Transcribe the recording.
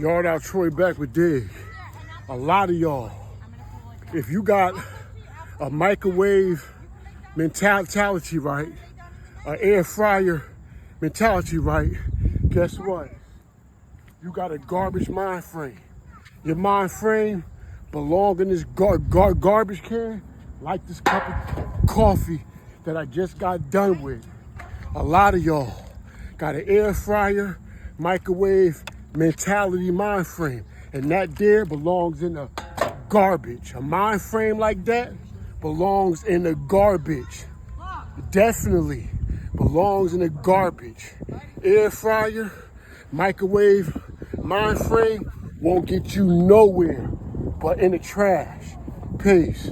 Yard Out Troy back with Dig. A lot of y'all, if you got a microwave mentality right, an air fryer mentality right, guess what? You got a garbage mind frame. Your mind frame belong in this garbage can like this cup of coffee that I just got done with. A lot of y'all got an air fryer, microwave mentality mind frame, and that there belongs in the garbage. A mind frame like that belongs in the garbage. Definitely belongs in the garbage. Air fryer, microwave, mind frame won't get you nowhere but in the trash. Peace.